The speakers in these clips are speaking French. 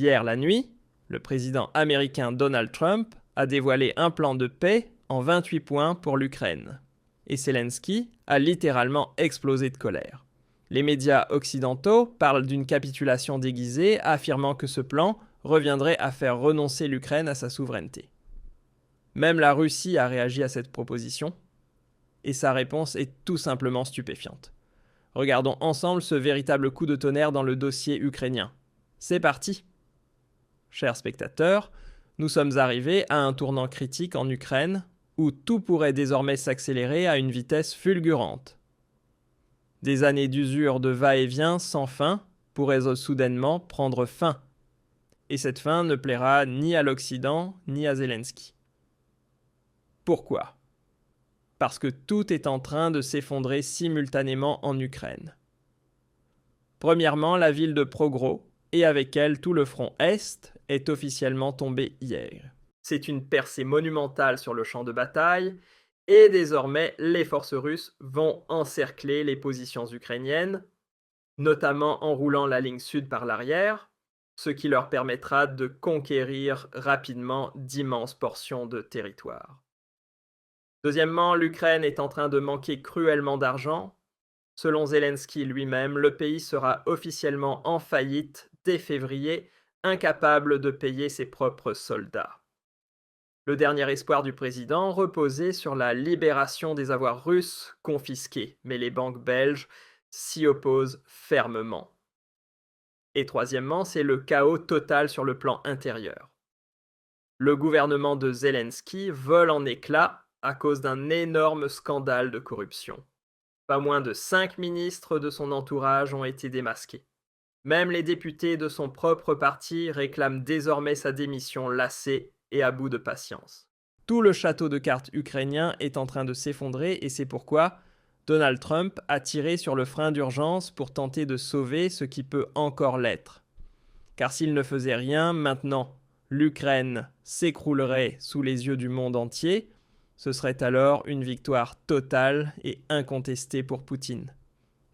Hier la nuit, le président américain Donald Trump a dévoilé un plan de paix en 28 points pour l'Ukraine. Et Zelensky a littéralement explosé de colère. Les médias occidentaux parlent d'une capitulation déguisée, affirmant que ce plan reviendrait à faire renoncer l'Ukraine à sa souveraineté. Même la Russie a réagi à cette proposition, et sa réponse est tout simplement stupéfiante. Regardons ensemble ce véritable coup de tonnerre dans le dossier ukrainien. C'est parti! Chers spectateurs, nous sommes arrivés à un tournant critique en Ukraine, où tout pourrait désormais s'accélérer à une vitesse fulgurante. Des années d'usure de va-et-vient sans fin pourraient soudainement prendre fin. Et cette fin ne plaira ni à l'Occident ni à Zelensky. Pourquoi ? Parce que tout est en train de s'effondrer simultanément en Ukraine. Premièrement, la ville de Progro, et avec elle tout le front Est, est officiellement tombé hier. C'est une percée monumentale sur le champ de bataille, et désormais les forces russes vont encercler les positions ukrainiennes, notamment en roulant la ligne sud par l'arrière, ce qui leur permettra de conquérir rapidement d'immenses portions de territoire. Deuxièmement, l'Ukraine est en train de manquer cruellement d'argent. Selon Zelensky lui-même, le pays sera officiellement en faillite dès février, incapable de payer ses propres soldats. Le dernier espoir du président reposait sur la libération des avoirs russes confisqués, mais les banques belges s'y opposent fermement. Et troisièmement, c'est le chaos total sur le plan intérieur. Le gouvernement de Zelensky vole en éclats à cause d'un énorme scandale de corruption. Pas moins de 5 ministres de son entourage ont été démasqués. Même les députés de son propre parti réclament désormais sa démission lassés et à bout de patience. Tout le château de cartes ukrainien est en train de s'effondrer et c'est pourquoi Donald Trump a tiré sur le frein d'urgence pour tenter de sauver ce qui peut encore l'être. Car s'il ne faisait rien, maintenant, l'Ukraine s'écroulerait sous les yeux du monde entier. Ce serait alors une victoire totale et incontestée pour Poutine.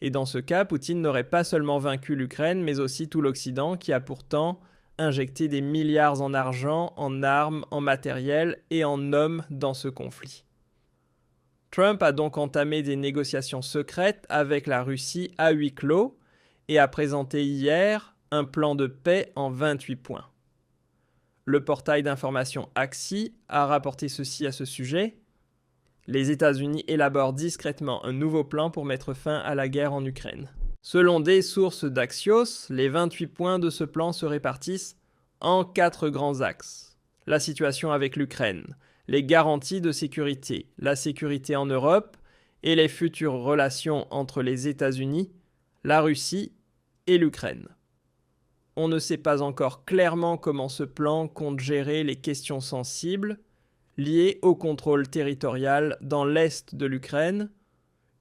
Et dans ce cas, Poutine n'aurait pas seulement vaincu l'Ukraine, mais aussi tout l'Occident qui a pourtant injecté des milliards en argent, en armes, en matériel et en hommes dans ce conflit. Trump a donc entamé des négociations secrètes avec la Russie à huis clos et a présenté hier un plan de paix en 28 points. Le portail d'information Axios a rapporté ceci à ce sujet. Les États-Unis élaborent discrètement un nouveau plan pour mettre fin à la guerre en Ukraine. Selon des sources d'Axios, les 28 points de ce plan se répartissent en 4 grands axes. La situation avec l'Ukraine, les garanties de sécurité, la sécurité en Europe et les futures relations entre les États-Unis, la Russie et l'Ukraine. On ne sait pas encore clairement comment ce plan compte gérer les questions sensibles liées au contrôle territorial dans l'est de l'Ukraine,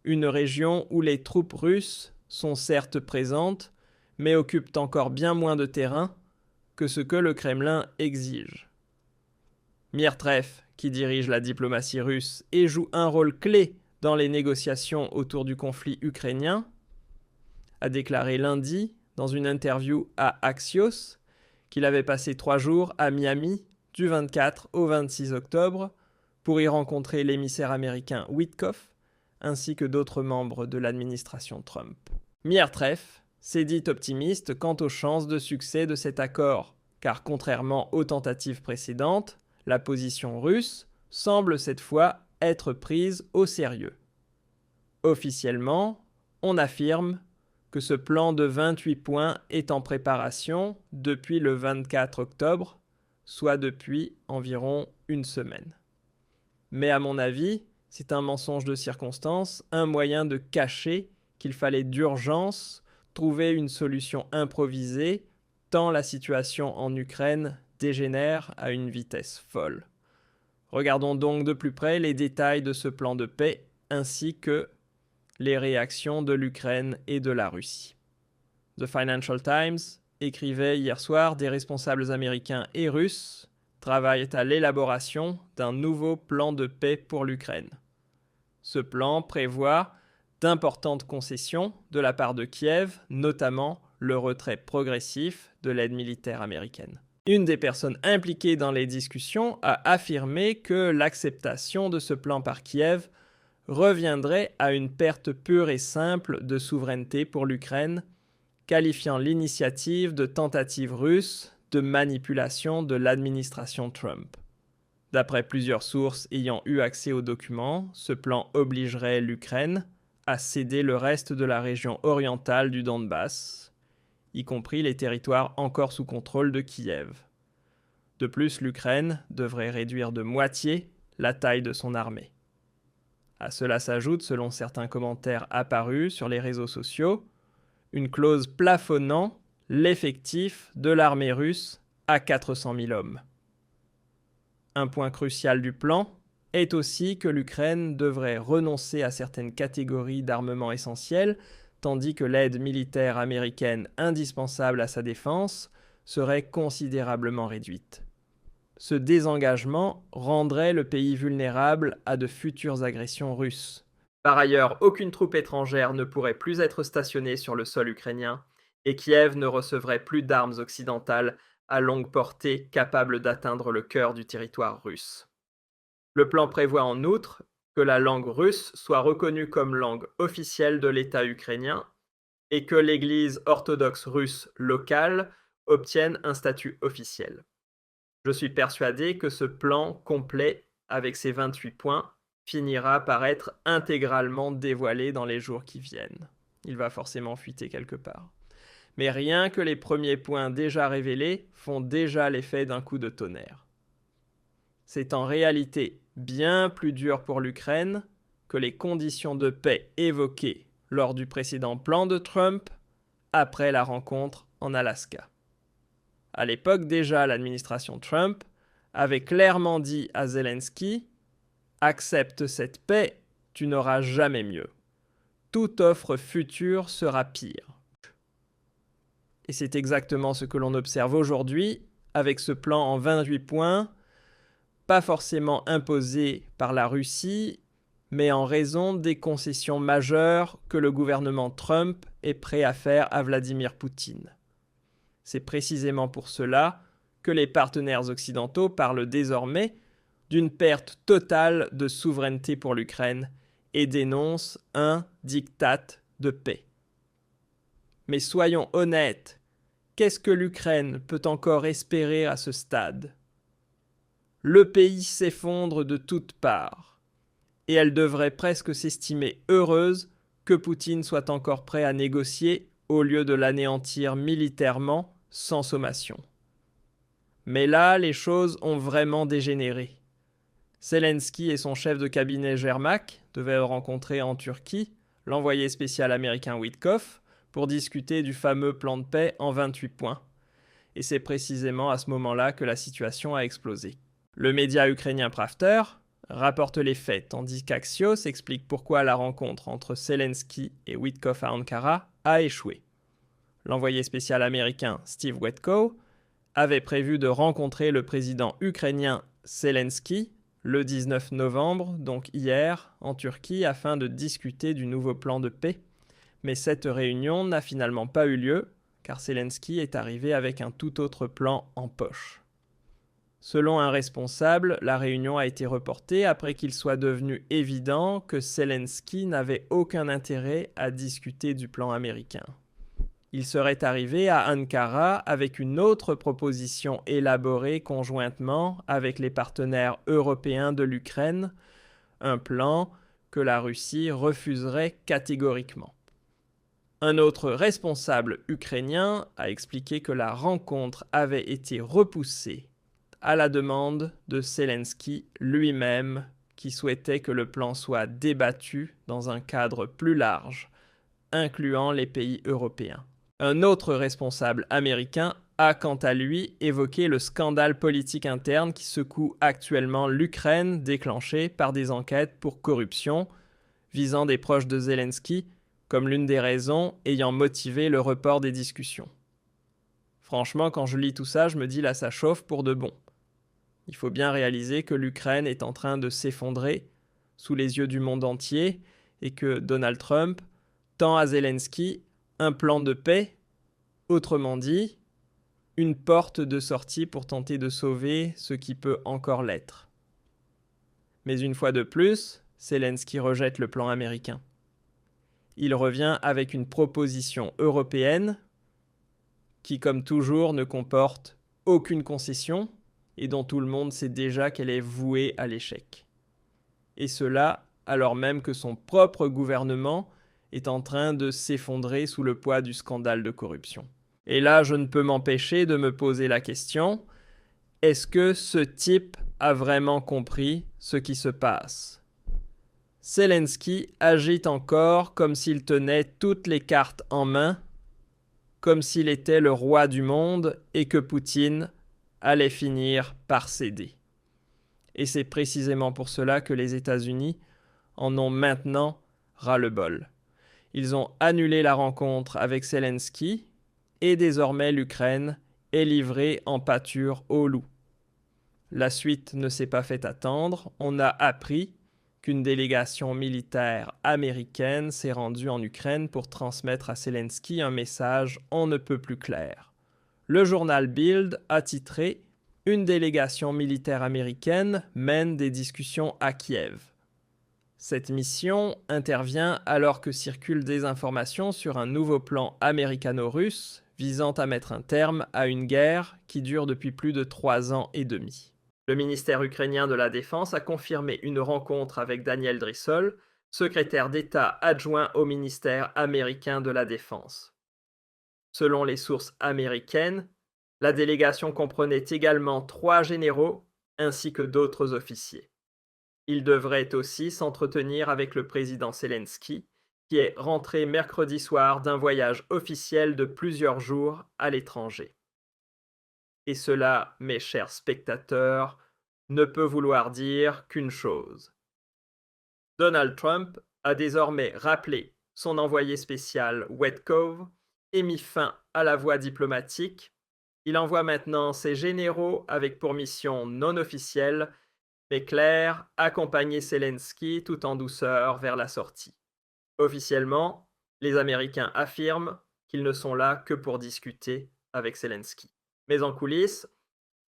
une région où les troupes russes sont certes présentes, mais occupent encore bien moins de terrain que ce que le Kremlin exige. Miertrev, qui dirige la diplomatie russe et joue un rôle clé dans les négociations autour du conflit ukrainien, a déclaré lundi, dans une interview à Axios, qu'il avait passé 3 jours à Miami du 24 au 26 octobre pour y rencontrer l'émissaire américain Witkoff ainsi que d'autres membres de l'administration Trump. Miertrev s'est dit optimiste quant aux chances de succès de cet accord, car contrairement aux tentatives précédentes, la position russe semble cette fois être prise au sérieux. Officiellement, on affirme que ce plan de 28 points est en préparation depuis le 24 octobre, soit depuis environ une semaine. Mais à mon avis, c'est un mensonge de circonstance, un moyen de cacher qu'il fallait d'urgence trouver une solution improvisée, tant la situation en Ukraine dégénère à une vitesse folle. Regardons donc de plus près les détails de ce plan de paix, ainsi que les réactions de l'Ukraine et de la Russie. The Financial Times écrivait hier soir des responsables américains et russes travaillent à l'élaboration d'un nouveau plan de paix pour l'Ukraine. Ce plan prévoit d'importantes concessions de la part de Kiev, notamment le retrait progressif de l'aide militaire américaine. Une des personnes impliquées dans les discussions a affirmé que l'acceptation de ce plan par Kiev reviendrait à une perte pure et simple de souveraineté pour l'Ukraine, qualifiant l'initiative de tentative russe de manipulation de l'administration Trump. D'après plusieurs sources ayant eu accès aux documents, ce plan obligerait l'Ukraine à céder le reste de la région orientale du Donbass, y compris les territoires encore sous contrôle de Kiev. De plus, l'Ukraine devrait réduire de moitié la taille de son armée. À cela s'ajoute, selon certains commentaires apparus sur les réseaux sociaux, une clause plafonnant l'effectif de l'armée russe à 400 000 hommes. Un point crucial du plan est aussi que l'Ukraine devrait renoncer à certaines catégories d'armements essentiels, tandis que l'aide militaire américaine indispensable à sa défense serait considérablement réduite. Ce désengagement rendrait le pays vulnérable à de futures agressions russes. Par ailleurs, aucune troupe étrangère ne pourrait plus être stationnée sur le sol ukrainien, et Kiev ne recevrait plus d'armes occidentales à longue portée capables d'atteindre le cœur du territoire russe. Le plan prévoit en outre que la langue russe soit reconnue comme langue officielle de l'État ukrainien et que l'Église orthodoxe russe locale obtienne un statut officiel. Je suis persuadé que ce plan complet, avec ses 28 points, finira par être intégralement dévoilé dans les jours qui viennent. Il va forcément fuiter quelque part. Mais rien que les premiers points déjà révélés font déjà l'effet d'un coup de tonnerre. C'est en réalité bien plus dur pour l'Ukraine que les conditions de paix évoquées lors du précédent plan de Trump après la rencontre en Alaska. À l'époque déjà, l'administration Trump avait clairement dit à Zelensky « Accepte cette paix, tu n'auras jamais mieux. Toute offre future sera pire. » Et c'est exactement ce que l'on observe aujourd'hui avec ce plan en 28 points, pas forcément imposé par la Russie, mais en raison des concessions majeures que le gouvernement Trump est prêt à faire à Vladimir Poutine. C'est précisément pour cela que les partenaires occidentaux parlent désormais d'une perte totale de souveraineté pour l'Ukraine et dénoncent un diktat de paix. Mais soyons honnêtes, qu'est-ce que l'Ukraine peut encore espérer à ce stade ? Le pays s'effondre de toutes parts, et elle devrait presque s'estimer heureuse que Poutine soit encore prêt à négocier au lieu de l'anéantir militairement sans sommation. Mais là, les choses ont vraiment dégénéré. Zelensky et son chef de cabinet Yermak devaient rencontrer en Turquie l'envoyé spécial américain Witkoff pour discuter du fameux plan de paix en 28 points. Et c'est précisément à ce moment-là que la situation a explosé. Le média ukrainien Pravda rapporte les faits, tandis qu'Axios explique pourquoi la rencontre entre Zelensky et Witkoff à Ankara a échoué. L'envoyé spécial américain Steve Witkoff avait prévu de rencontrer le président ukrainien Zelensky le 19 novembre, donc hier, en Turquie, afin de discuter du nouveau plan de paix. Mais cette réunion n'a finalement pas eu lieu, car Zelensky est arrivé avec un tout autre plan en poche. Selon un responsable, la réunion a été reportée après qu'il soit devenu évident que Zelensky n'avait aucun intérêt à discuter du plan américain. Il serait arrivé à Ankara avec une autre proposition élaborée conjointement avec les partenaires européens de l'Ukraine, un plan que la Russie refuserait catégoriquement. Un autre responsable ukrainien a expliqué que la rencontre avait été repoussée à la demande de Zelensky lui-même, qui souhaitait que le plan soit débattu dans un cadre plus large, incluant les pays européens. Un autre responsable américain a quant à lui évoqué le scandale politique interne qui secoue actuellement l'Ukraine, déclenché par des enquêtes pour corruption visant des proches de Zelensky comme l'une des raisons ayant motivé le report des discussions. Franchement, quand je lis tout ça, je me dis là ça chauffe pour de bon. Il faut bien réaliser que l'Ukraine est en train de s'effondrer sous les yeux du monde entier et que Donald Trump tend à Zelensky un plan de paix Autrement dit, une porte de sortie pour tenter de sauver ce qui peut encore l'être. Mais une fois de plus, Zelensky rejette le plan américain. Il revient avec une proposition européenne qui, comme toujours, ne comporte aucune concession et dont tout le monde sait déjà qu'elle est vouée à l'échec. Et cela alors même que son propre gouvernement est en train de s'effondrer sous le poids du scandale de corruption. Et là, je ne peux m'empêcher de me poser la question, est-ce que ce type a vraiment compris ce qui se passe ? Zelensky agit encore comme s'il tenait toutes les cartes en main, comme s'il était le roi du monde et que Poutine allait finir par céder. Et c'est précisément pour cela que les États-Unis en ont maintenant ras-le-bol. Ils ont annulé la rencontre avec Zelensky et désormais l'Ukraine est livrée en pâture aux loups. La suite ne s'est pas fait attendre. On a appris qu'une délégation militaire américaine s'est rendue en Ukraine pour transmettre à Zelensky un message on ne peut plus clair. Le journal Bild a titré « Une délégation militaire américaine mène des discussions à Kiev ». Cette mission intervient alors que circulent des informations sur un nouveau plan américano-russe visant à mettre un terme à une guerre qui dure depuis plus de 3 ans et demi. Le ministère ukrainien de la Défense a confirmé une rencontre avec Daniel Drissol, secrétaire d'État adjoint au ministère américain de la Défense. Selon les sources américaines, la délégation comprenait également 3 généraux ainsi que d'autres officiers. Il devrait aussi s'entretenir avec le président Zelensky, qui est rentré mercredi soir d'un voyage officiel de plusieurs jours à l'étranger. Et cela, mes chers spectateurs, ne peut vouloir dire qu'une chose. Donald Trump a désormais rappelé son envoyé spécial Wetcove et mis fin à la voie diplomatique. Il envoie maintenant ses généraux avec pour mission non officielle mais claire, accompagner Zelensky tout en douceur vers la sortie. Officiellement, les Américains affirment qu'ils ne sont là que pour discuter avec Zelensky. Mais en coulisses,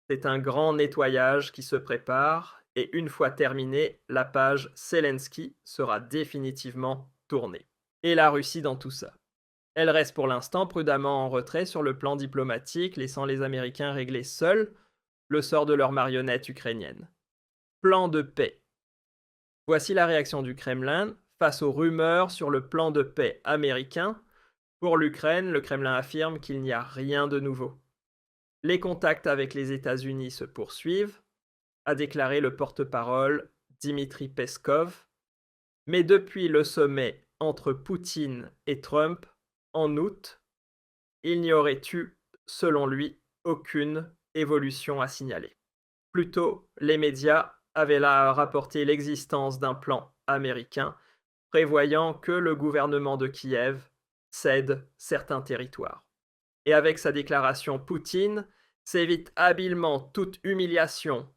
c'est un grand nettoyage qui se prépare et une fois terminé, la page Zelensky sera définitivement tournée. Et la Russie dans tout ça. Elle reste pour l'instant prudemment en retrait sur le plan diplomatique, laissant les Américains régler seuls le sort de leur marionnette ukrainienne. Plan de paix. Voici la réaction du Kremlin face aux rumeurs sur le plan de paix américain. Pour l'Ukraine, le Kremlin affirme qu'il n'y a rien de nouveau. Les contacts avec les États-Unis se poursuivent, a déclaré le porte-parole Dmitry Peskov. Mais depuis le sommet entre Poutine et Trump en août, il n'y aurait eu, selon lui, aucune évolution à signaler. Plutôt, les médias avaient là rapporté l'existence d'un plan américain prévoyant que le gouvernement de Kiev cède certains territoires. Et avec sa déclaration, Poutine s'évite habilement toute humiliation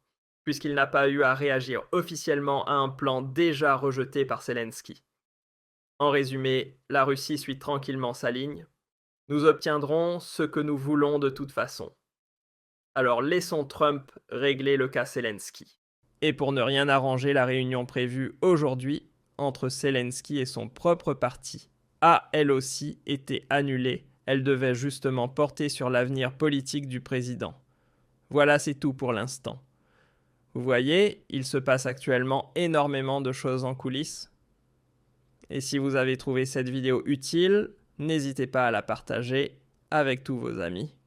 puisqu'il n'a pas eu à réagir officiellement à un plan déjà rejeté par Zelensky. En résumé, la Russie suit tranquillement sa ligne. Nous obtiendrons ce que nous voulons de toute façon. Alors laissons Trump régler le cas Zelensky. Et pour ne rien arranger, la réunion prévue aujourd'hui entre Zelensky et son propre parti a elle aussi été annulée. Elle devait justement porter sur l'avenir politique du président. Voilà, c'est tout pour l'instant. Vous voyez, il se passe actuellement énormément de choses en coulisses. Et si vous avez trouvé cette vidéo utile, n'hésitez pas à la partager avec tous vos amis.